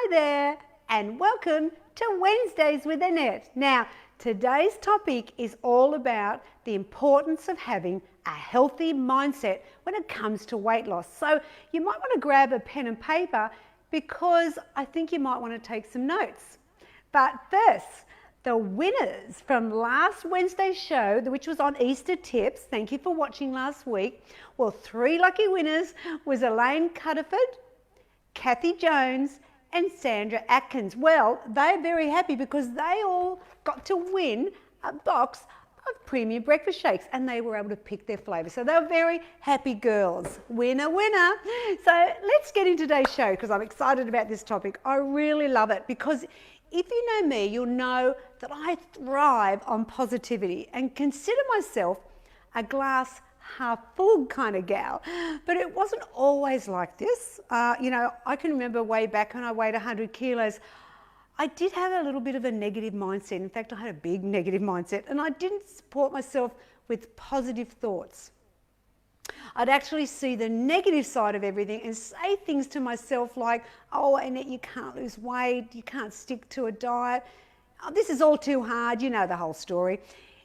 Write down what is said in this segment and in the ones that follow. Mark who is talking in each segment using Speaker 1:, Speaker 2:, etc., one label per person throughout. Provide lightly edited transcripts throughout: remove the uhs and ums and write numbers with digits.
Speaker 1: there, and welcome to Wednesdays with Annette. Now, today's topic is all about the importance of having a healthy mindset when it comes to weight loss. So you might want to grab a pen and paper because I think you might want to take some notes. But first, the winners from last Wednesday's show, which was on Easter tips, thank you for watching last week. Well, 3 lucky winners was Elaine Cuddiford, Kathy Jones and Sandra Atkins. Well, they're very happy because they all got to win a box of premium breakfast shakes and they were able to pick their flavour. So they were very happy girls. Winner, winner. So let's get into today's show because I'm excited about this topic. I really love it because if you know me, you'll know that I thrive on positivity and consider myself a glass half full kind of gal, but it wasn't always like this. I can remember way back when I weighed 100 kilos, I did have a little bit of a negative mindset. In fact, I had a big negative mindset and I didn't support myself with positive thoughts. I'd actually see the negative side of everything and say things to myself like, oh, Annette, you can't lose weight, you can't stick to a diet, oh, this is all too hard, you know the whole story.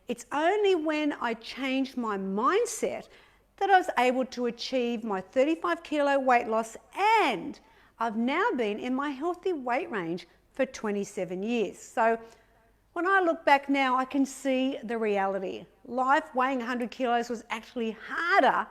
Speaker 1: It's only when I changed my mindset that I was able to achieve my 35 kilo weight loss, and I've now been in my healthy weight range for 27 years. So when I look back now, I can see the reality. Life weighing 100 kilos was actually harder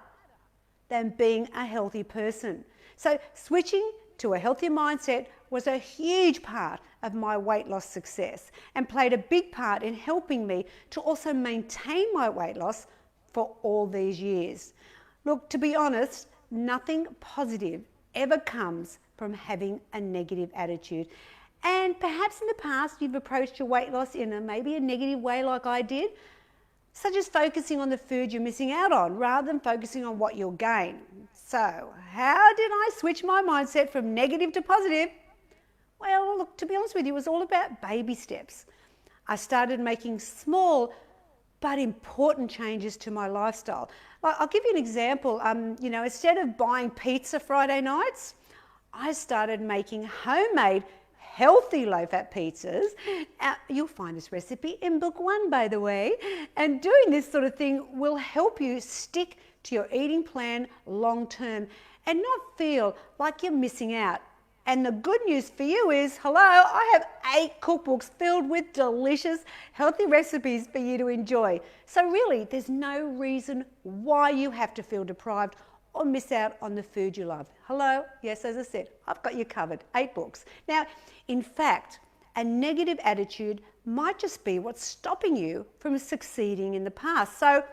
Speaker 1: than being a healthy person. So switching to a healthy mindset was a huge part of my weight loss success and played a big part in helping me to also maintain my weight loss for all these years. Look, to be honest, nothing positive ever comes from having a negative attitude. And perhaps in the past you've approached your weight loss in maybe a negative way like I did, such as focusing on the food you're missing out on rather than focusing on what you'll gain. So how did I switch my mindset from negative to positive? Well, look, to be honest with you, it was all about baby steps. I started making small but important changes to my lifestyle. I'll give you an example. Instead of buying pizza Friday nights, I started making homemade healthy low-fat pizzas. You'll find this recipe in book 1, by the way. And doing this sort of thing will help you stick to your eating plan long-term and not feel like you're missing out. And the good news for you is, hello, I have 8 cookbooks filled with delicious, healthy recipes for you to enjoy. So really, there's no reason why you have to feel deprived or miss out on the food you love. Hello? Yes, as I said, I've got you covered. 8 books. Now, in fact, a negative attitude might just be what's stopping you from succeeding in the past. So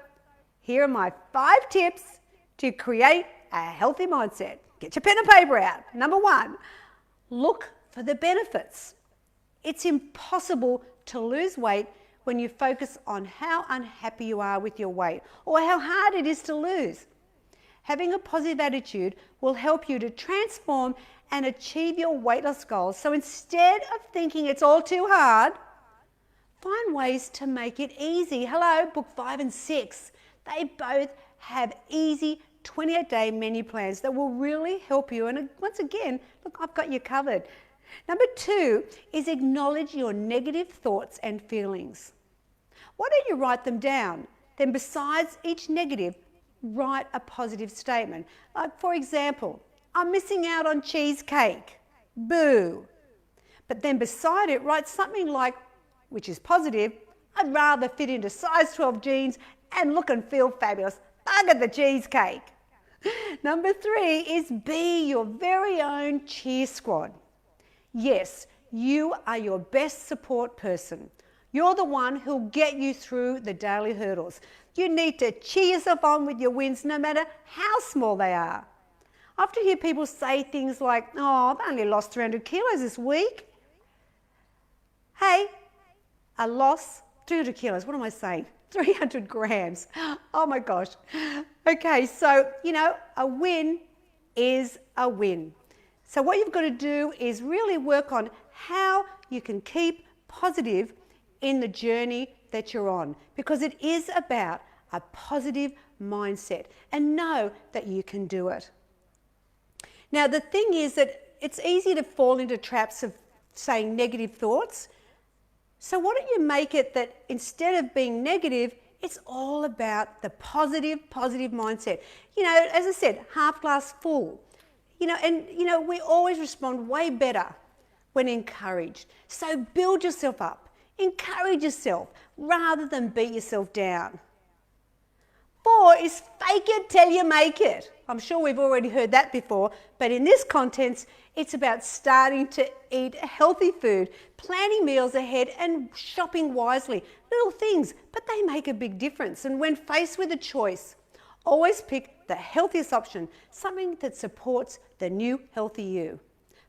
Speaker 1: here are my 5 tips to create a healthy mindset. Get your pen and paper out. Number 1, look for the benefits. It's impossible to lose weight when you focus on how unhappy you are with your weight or how hard it is to lose. Having a positive attitude will help you to transform and achieve your weight loss goals. So instead of thinking it's all too hard, find ways to make it easy. Hello, book 5 and 6. They both have easy 28-day menu plans that will really help you. And once again, look, I've got you covered. Number 2 is acknowledge your negative thoughts and feelings. Why don't you write them down? Then besides each negative, write a positive statement. Like, for example, I'm missing out on cheesecake. Boo. But then beside it, write something like, which is positive, I'd rather fit into size 12 jeans and look and feel fabulous. Bugger the cheesecake. Number 3 is be your very own cheer squad. Yes, you are your best support person. You're the one who'll get you through the daily hurdles. You need to cheer yourself on with your wins no matter how small they are. I often hear people say things like, oh, I've only lost 300 kilos this week. Hey, a loss, 300 kilos, what am I saying? 300 grams. Oh my gosh. Okay, so, a win is a win. So what you've got to do is really work on how you can keep positive in the journey that you're on, because it is about a positive mindset and know that you can do it. Now, the thing is that it's easy to fall into traps of saying negative thoughts. So why don't you make it that instead of being negative, it's all about the positive mindset. You know, as I said, half glass full. You know, we always respond way better when encouraged. So build yourself up, encourage yourself rather than beat yourself down. 4 is fake it till you make it. I'm sure we've already heard that before, but in this context, it's about starting to eat healthy food, planning meals ahead and shopping wisely. Little things, but they make a big difference. And when faced with a choice, always pick the healthiest option, something that supports the new healthy you.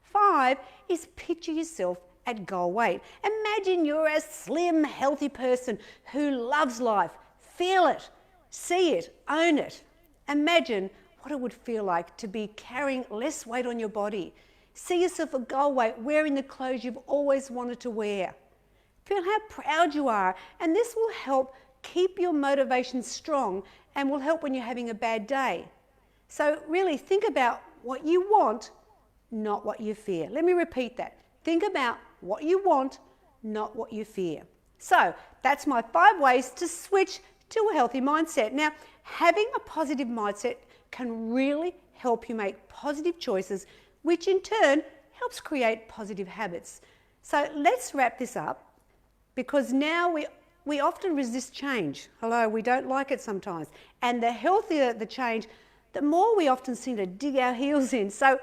Speaker 1: 5 is picture yourself at goal weight. Imagine you're a slim, healthy person who loves life. Feel it. See it, own it. Imagine what it would feel like to be carrying less weight on your body. See yourself at goal weight, wearing the clothes you've always wanted to wear. Feel how proud you are, and this will help keep your motivation strong and will help when you're having a bad day. So really think about what you want, not what you fear. Let me repeat that. Think about what you want, not what you fear. So that's my 5 ways to switch to a healthy mindset. Now, having a positive mindset can really help you make positive choices, which in turn helps create positive habits. So let's wrap this up, because now we often resist change. Hello, we don't like it sometimes. And the healthier the change, the more we often seem to dig our heels in. So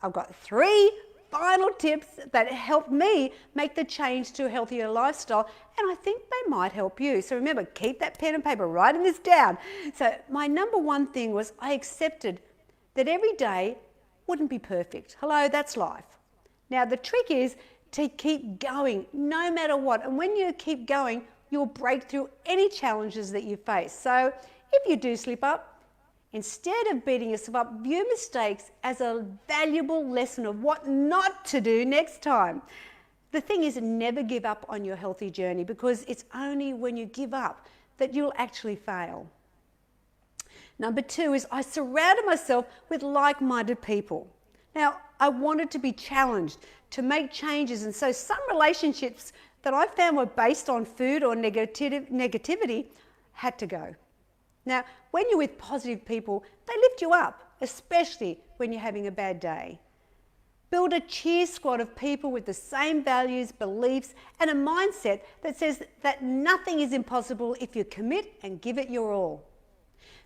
Speaker 1: I've got 3 final tips that helped me make the change to a healthier lifestyle, and I think they might help you. So remember, keep that pen and paper, writing this down. So my number 1 thing was I accepted that every day wouldn't be perfect. Hello, that's life. Now the trick is to keep going no matter what, and when you keep going, you'll break through any challenges that you face. So if you do slip up, instead of beating yourself up, view mistakes as a valuable lesson of what not to do next time. The thing is, never give up on your healthy journey, because it's only when you give up that you'll actually fail. Number 2 is I surrounded myself with like-minded people. Now, I wanted to be challenged, to make changes, and so some relationships that I found were based on food or negativity had to go. Now, when you're with positive people, they lift you up, especially when you're having a bad day. Build a cheer squad of people with the same values, beliefs, and a mindset that says that nothing is impossible if you commit and give it your all.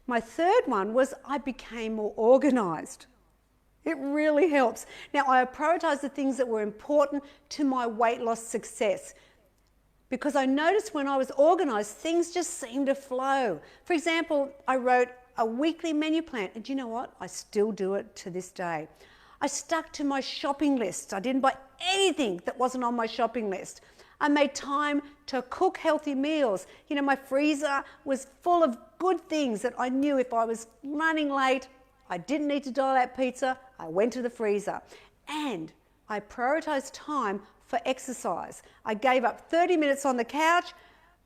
Speaker 1: My 3rd one was I became more organised. It really helps. Now, I prioritised the things that were important to my weight loss success, because I noticed when I was organised, things just seemed to flow. For example, I wrote a weekly menu plan, and you know what? I still do it to this day. I stuck to my shopping list. I didn't buy anything that wasn't on my shopping list. I made time to cook healthy meals. You know, my freezer was full of good things that I knew if I was running late, I didn't need to dial out pizza, I went to the freezer. And I prioritised time for exercise. I gave up 30 minutes on the couch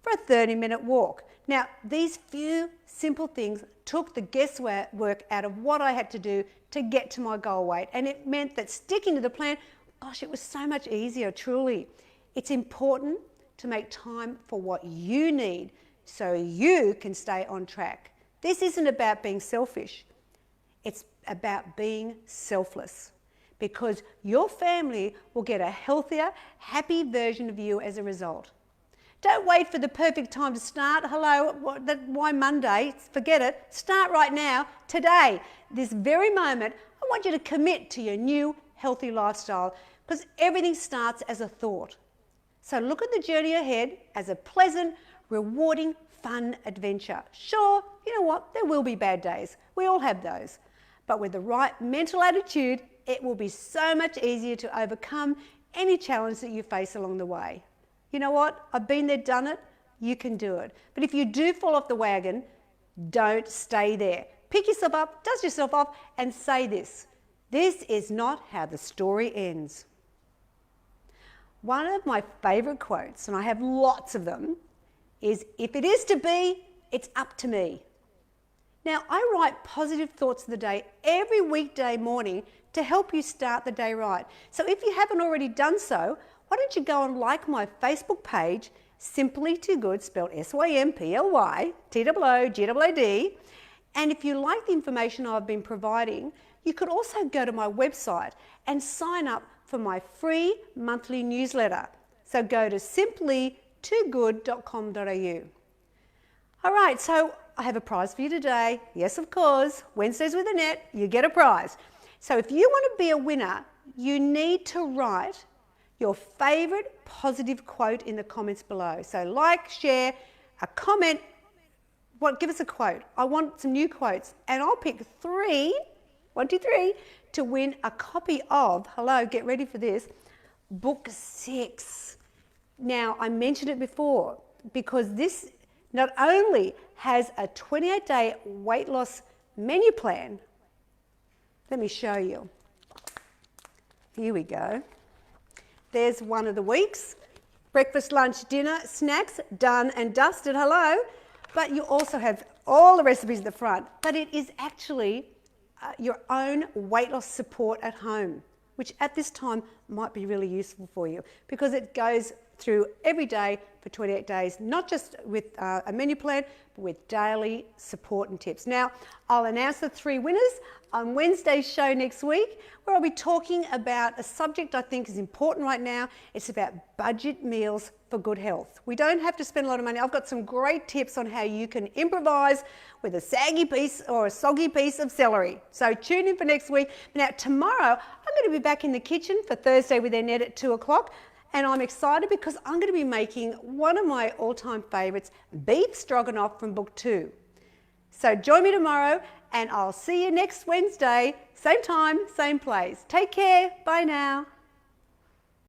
Speaker 1: for a 30-minute walk. Now, these few simple things took the guesswork out of what I had to do to get to my goal weight, and it meant that sticking to the plan, gosh, it was so much easier, truly. It's important to make time for what you need so you can stay on track. This isn't about being selfish. It's about being selfless, because your family will get a healthier, happy version of you as a result. Don't wait for the perfect time to start. Hello, why Monday? Forget it. Start right now, today, this very moment. I want you to commit to your new healthy lifestyle, because everything starts as a thought. So look at the journey ahead as a pleasant, rewarding, fun adventure. Sure, you know what? There will be bad days. We all have those. But with the right mental attitude, it will be so much easier to overcome any challenge that you face along the way. You know what? I've been there, done it. You can do it. But if you do fall off the wagon, don't stay there. Pick yourself up, dust yourself off, and say this: this is not how the story ends. One of my favourite quotes, and I have lots of them, is, if it is to be, it's up to me. Now, I write positive thoughts of the day every weekday morning to help you start the day right. So if you haven't already done so, why don't you go and like my Facebook page, Symply Too Good, spelled Symply, TOOGOOD. And if you like the information I've been providing, you could also go to my website and sign up for my free monthly newsletter. So go to simplytoogood.com.au. All right, so I have a prize for you today. Yes, of course, Wednesdays with Annette, you get a prize. So if you want to be a winner, you need to write your favourite positive quote in the comments below. So like, share, a comment, give us a quote. I want some new quotes, and I'll pick 3, 1, 2, 3, to win a copy of, get ready for this, book 6. Now, I mentioned it before because this not only has a 28-day weight loss menu plan. Let me show you. Here we go. There's one of the weeks. Breakfast, lunch, dinner, snacks, done and dusted, But you also have all the recipes at the front. But it is actually your own weight loss support at home, which at this time might be really useful for you because it goes through every day for 28 days, not just with a menu plan, but with daily support and tips. Now, I'll announce the 3 winners on Wednesday's show next week, where I'll be talking about a subject I think is important right now. It's about budget meals for good health. We don't have to spend a lot of money. I've got some great tips on how you can improvise with a saggy piece or a soggy piece of celery. So tune in for next week. Now, tomorrow, I'm going to be back in the kitchen for Thursday with Annette at 2 o'clock. And I'm excited because I'm going to be making one of my all-time favourites, beef stroganoff from book 2. So join me tomorrow and I'll see you next Wednesday, same time, same place. Take care. Bye now.